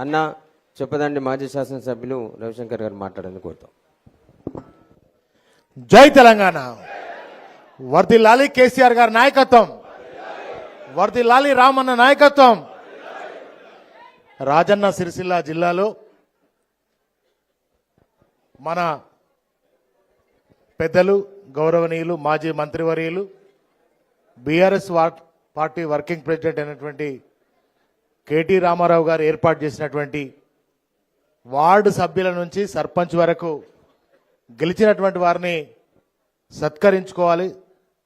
అన్న చెప్పదండి మాజీ శాసనసభ్యులు రవిశంకర్ గారు మాట్లాడాలని కోరుతాం. జై తెలంగాణ. వర్ధిల్లాలి కేసీఆర్ గారి నాయకత్వం, వర్ధిల్లాలి రామన్న నాయకత్వం. రాజన్న సిరిసిల్ల జిల్లాలో మన పెద్దలు గౌరవనీయులు మాజీ మంత్రివర్యులు బీఆర్ఎస్ పార్టీ వర్కింగ్ ప్రెసిడెంట్ అయినటువంటి కేటీ రామారావు గారు ఏర్పాటు చేసినటువంటి వార్డు సభ్యుల నుంచి సర్పంచ్ వరకు గెలిచినటువంటి వారిని సత్కరించుకోవాలి,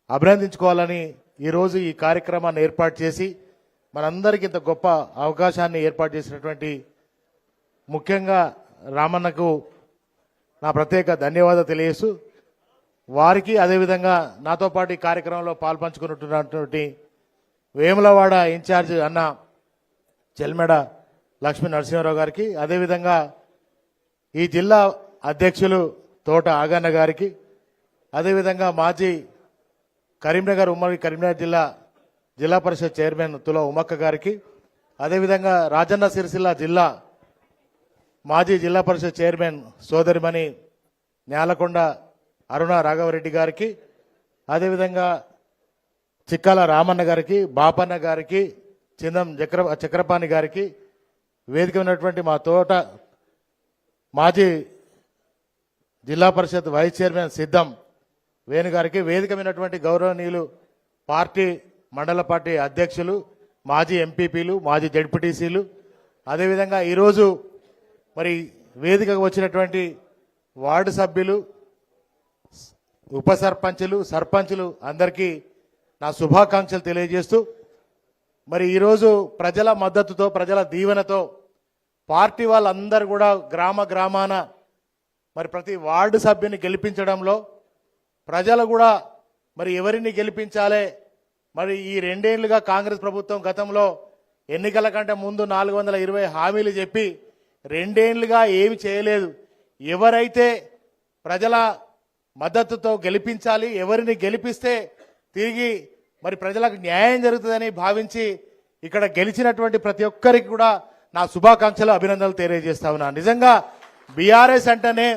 అభినందించుకోవాలని ఈరోజు ఈ కార్యక్రమాన్ని ఏర్పాటు చేసి మనందరికీ ఇంత గొప్ప అవకాశాన్ని ఏర్పాటు చేసినటువంటి ముఖ్యంగా రామన్నకు నా ప్రత్యేక ధన్యవాదాలు తెలియజేస్తూ వారికి అదేవిధంగా నాతో పాటు ఈ కార్యక్రమంలో పాల్పంచుకున్నటువంటి వేములవాడ ఇన్ఛార్జ్ అన్న చెల్మెడ లక్ష్మీ నరసింహారావు గారికి, అదేవిధంగా ఈ జిల్లా అధ్యక్షులు తోట ఆగన్న గారికి, అదేవిధంగా మాజీ కరీంనగర్ ఉమ్మడి కరీంనగర్ జిల్లా పరిషత్ చైర్మన్ తుల ఉమక్క గారికి, అదేవిధంగా రాజన్న సిరిసిల్ల జిల్లా మాజీ జిల్లా పరిషత్ చైర్మన్ సోదరిమణి నేలకొండ అరుణ రాఘవరెడ్డి గారికి, అదేవిధంగా చిక్కాల రామన్న గారికి, బాపన్న గారికి, చిందం చక్రపాణి గారికి, వేదిక ఉన్నటువంటి మా తోట మాజీ జిల్లా పరిషత్ వైస్ చైర్మన్ సిద్ధం వేణు గారికి, వేదిక ఉన్నటువంటి గౌరవనీయులు పార్టీ మండల పార్టీ అధ్యక్షులు, మాజీ ఎంపీపీలు, మాజీ జడ్పీటీసీలు, అదేవిధంగా ఈరోజు మరి వేదికకు వచ్చినటువంటి వార్డు సభ్యులు, ఉప సర్పంచులు, సర్పంచులు అందరికీ నా శుభాకాంక్షలు తెలియజేస్తూ మరి ఈరోజు ప్రజల మద్దతుతో ప్రజల దీవెనతో పార్టీ వాళ్ళందరూ కూడా గ్రామాన మరి ప్రతి వార్డు సభ్యుని గెలిపించడంలో ప్రజలు కూడా మరి ఎవరిని గెలిపించాలి, మరి ఈ 2 ఏళ్లుగా కాంగ్రెస్ ప్రభుత్వం గతంలో ఎన్నికల కంటే ముందు 420 హామీలు చెప్పి 2 ఏళ్లుగా ఏమి చేయలేదు. ఎవరైతే ప్రజల మద్దతుతో గెలిపించాలి, ఎవరిని గెలిపిస్తే తిరిగి మరి ప్రజలకు న్యాయం జరుగుతుందని భావించి ఇక్కడ గెలిచినటువంటి ప్రతి ఒక్కరికి కూడా నా శుభాకాంక్షలు అభినందనలు తెలియజేస్తా ఉన్నా. నిజంగా బీఆర్ఎస్ అంటేనే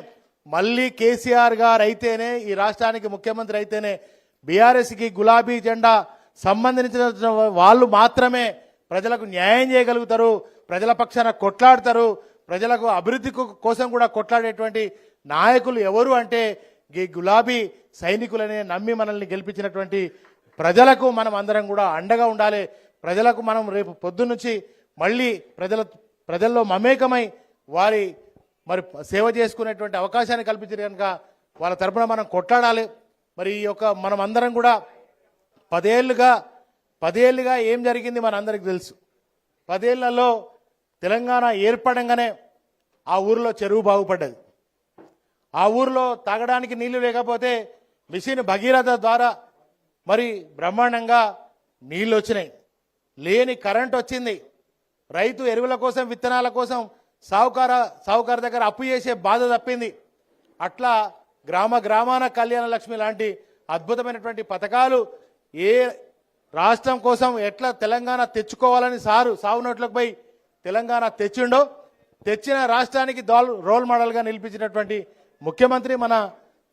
మళ్ళీ కేసీఆర్ గారు అయితేనే ఈ రాష్ట్రానికి ముఖ్యమంత్రి అయితేనే బీఆర్ఎస్కి గులాబీ జెండా సంబంధించిన వాళ్ళు మాత్రమే ప్రజలకు న్యాయం చేయగలుగుతారు, ప్రజల పక్షాన కొట్లాడతారు, ప్రజలకు అభివృద్ధి కోసం కూడా కొట్లాడేటువంటి నాయకులు ఎవరు అంటే ఈ గులాబీ సైనికులనే నమ్మి మనల్ని గెలిపించినటువంటి ప్రజలకు మనం అందరం కూడా అండగా ఉండాలి. ప్రజలకు మనం రేపు పొద్దున్నుంచి మళ్ళీ ప్రజల్లో మమేకమై వారి మరి సేవ చేసుకునేటువంటి అవకాశాన్ని కల్పించారు కనుక వాళ్ళ తరపున మనం కొట్లాడాలి. మరి ఈ యొక్క మనం అందరం కూడా 10 ఏళ్ళుగా ఏం జరిగింది మన అందరికి తెలుసు. 10 ఏళ్లలో తెలంగాణ ఏర్పడంగానే ఆ ఊరిలో చెరువు బాగుపడ్డది. ఆ ఊరిలో తాగడానికి నీళ్లు లేకపోతే మిషన్ భగీరథ ద్వారా మరి బ్రహ్మాండంగా నీళ్లు వచ్చినాయి. లేని కరెంట్ వచ్చింది. రైతు ఎరువుల కోసం విత్తనాల కోసం సావుకారు దగ్గర అప్పు చేసే బాధ తప్పింది. అట్లా గ్రామాన కళ్యాణ లక్ష్మి లాంటి అద్భుతమైనటువంటి పథకాలు ఏ రాష్ట్రం కోసం ఎట్లా తెలంగాణ తెచ్చుకోవాలని సావు నోట్లకు పోయి తెలంగాణ తెచ్చిన రాష్ట్రానికి రోల్ మోడల్గా నిలిపించినటువంటి ముఖ్యమంత్రి మన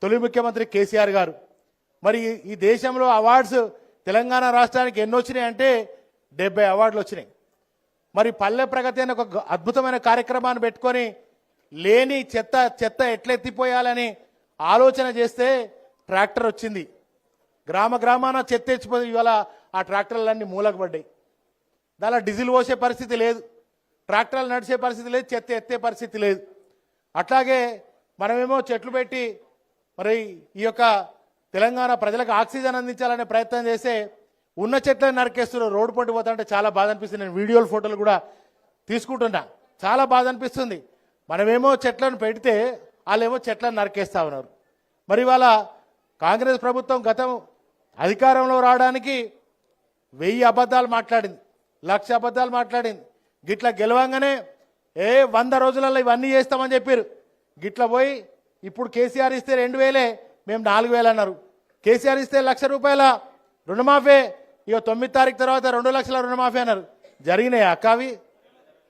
తొలి ముఖ్యమంత్రి కేసీఆర్ గారు. మరి ఈ దేశంలో అవార్డ్స్ తెలంగాణ రాష్ట్రానికి ఎన్ని వచ్చినాయి అంటే 70 అవార్డులు వచ్చినాయి. మరి పల్లె ప్రగతి అనే ఒక అద్భుతమైన కార్యక్రమాన్ని పెట్టుకొని లేని చెత్త ఎట్లా ఎత్తిపోయాలని ఆలోచన చేస్తే ట్రాక్టర్ వచ్చింది. గ్రామాన చెత్త ఎత్తిపోయి ఇవాళ ఆ ట్రాక్టర్లన్నీ మూలకు పడ్డాయి. దానిలో డీజిల్ పోసే పరిస్థితి లేదు, ట్రాక్టర్లు నడిచే పరిస్థితి లేదు, చెత్త ఎత్తే పరిస్థితి లేదు. అట్లాగే మనమేమో చెట్లు పెట్టి మరి ఈ యొక్క తెలంగాణ ప్రజలకు ఆక్సిజన్ అందించాలనే ప్రయత్నం చేస్తే ఉన్న చెట్లను నరికేస్తున్నారు. రోడ్డు పొంటి పోతుంటే చాలా బాధ అనిపిస్తుంది. నేను వీడియోలు ఫోటోలు కూడా తీసుకుంటున్నా, చాలా బాధ అనిపిస్తుంది. మనమేమో చెట్లను పెడితే వాళ్ళేమో చెట్లను నరికేస్తా ఉన్నారు. మరి వాళ్ళ కాంగ్రెస్ ప్రభుత్వం గతం అధికారంలో రావడానికి 1000 అబద్ధాలు మాట్లాడింది, 1,00,000 అబద్ధాలు మాట్లాడింది. గిట్లా గెలవంగానే 100 రోజులలో ఇవన్నీ చేస్తామని చెప్పారు. గిట్లా పోయి ఇప్పుడు కేసీఆర్ ఇస్తే 2,000 మేము 4,000 అన్నారు. కేసీఆర్ ఇస్తే 1,00,000 రూపాయల రుణమాఫీ, ఇక 9 తారీఖు తర్వాత 2 లక్షల రుణమాఫీ అన్నారు. జరిగినాయి అక్కవి?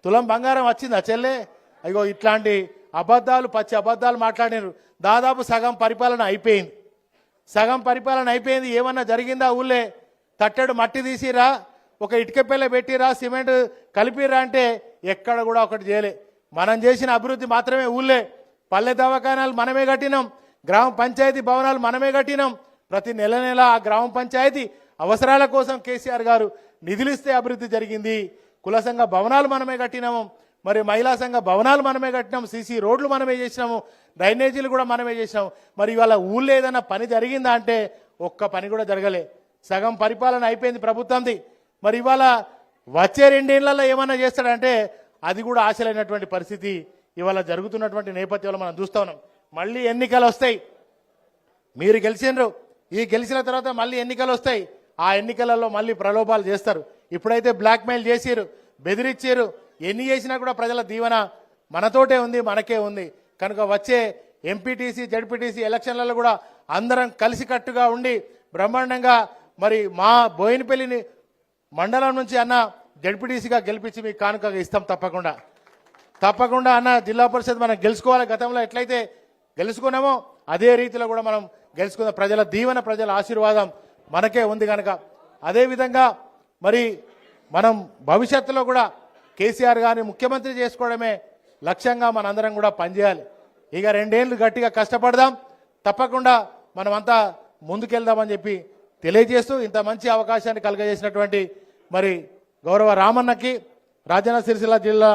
తులం బంగారం వచ్చిందా చెల్లె? అయ్యో ఇట్లాంటి అబద్ధాలు పచ్చి అబద్ధాలు మాట్లాడినారు. దాదాపు సగం పరిపాలన అయిపోయింది. సగం పరిపాలన అయిపోయింది. ఏమన్నా జరిగిందా? ఊళ్ళే తట్టెడు మట్టి తీసిరా, ఒక ఇటుక పిల్ల పెట్టిరా, సిమెంట్ కలిపిరా అంటే ఎక్కడ కూడా ఒకటి చేయలే. మనం చేసిన అభివృద్ధి మాత్రమే ఊళ్ళే. పల్లె దవాఖానాలు మనమే కట్టినాం, గ్రామ పంచాయతీ భవనాలు మనమే కట్టినాం. ప్రతి నెల నెల ఆ గ్రామ పంచాయతీ అవసరాల కోసం కేసీఆర్ గారు నిధులిస్తే అభివృద్ధి జరిగింది. కుల సంఘ భవనాలు మనమే కట్టినాము, మరి మహిళా సంఘ భవనాలు మనమే కట్టినాము, సీసీ రోడ్లు మనమే చేసినాము, డ్రైనేజీలు కూడా మనమే చేసినాము. మరి ఇవాళ ఊళ్ళో ఏదైనా పని జరిగిందా అంటే ఒక్క పని కూడా జరగలే. సగం పరిపాలన అయిపోయింది ప్రభుత్వంది. మరి ఇవాళ వచ్చే 2 ఏళ్లలో ఏమన్నా చేస్తాడంటే అది కూడా ఆశలైనటువంటి పరిస్థితి ఇవాళ జరుగుతున్నటువంటి నేపథ్యంలో మనం చూస్తా ఉన్నాం. మళ్ళీ ఎన్నికలు వస్తాయి. మీరు గెలిచిండ్రు, ఈ గెలిచిన తర్వాత మళ్ళీ ఎన్నికలు వస్తాయి. ఆ ఎన్నికలలో మళ్ళీ ప్రలోభాలు చేస్తారు. ఇప్పుడైతే బ్లాక్మెయిల్ చేసిరు, బెదిరించారు. ఎన్ని చేసినా కూడా ప్రజల దీవెన మనతోటే ఉంది, మనకే ఉంది. కనుక వచ్చే ఎంపీటీసీ జడ్పీటీసీ ఎలక్షన్లలో కూడా అందరం కలిసికట్టుగా ఉండి బ్రహ్మాండంగా మరి మా బోయినపల్లిని మండలం నుంచి అన్న జడ్పీటీసీగా గెలిపించి మీకు కానుకగా ఇస్తాం. తప్పకుండా అన్న జిల్లా పరిషత్ మనం గెలుచుకోవాలి. గతంలో ఎట్లయితే గెలుచుకున్నామో అదే రీతిలో కూడా మనం గెలుచుకుందాం. ప్రజల దీవెన, ప్రజల ఆశీర్వాదం మనకే ఉంది కనుక అదేవిధంగా మరి మనం భవిష్యత్తులో కూడా కేసీఆర్ గారిని ముఖ్యమంత్రి చేసుకోవడమే లక్ష్యంగా మనందరం కూడా పనిచేయాలి. ఇక 2 ఏళ్ళు గట్టిగా కష్టపడదాం. తప్పకుండా మనమంతా ముందుకెళ్దామని చెప్పి తెలియజేస్తూ ఇంత మంచి అవకాశాన్ని కలుగజేసినటువంటి మరి గౌరవ రామన్నకి, రాజన్న సిరిసిల్ల జిల్లా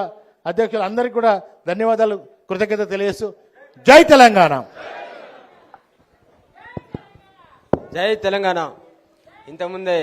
అధ్యక్షులందరికీ కూడా ధన్యవాదాలు, కృతజ్ఞత తెలియజేస్తూ జై తెలంగాణ. జై తెలంగాణ. ఇంతకుముందే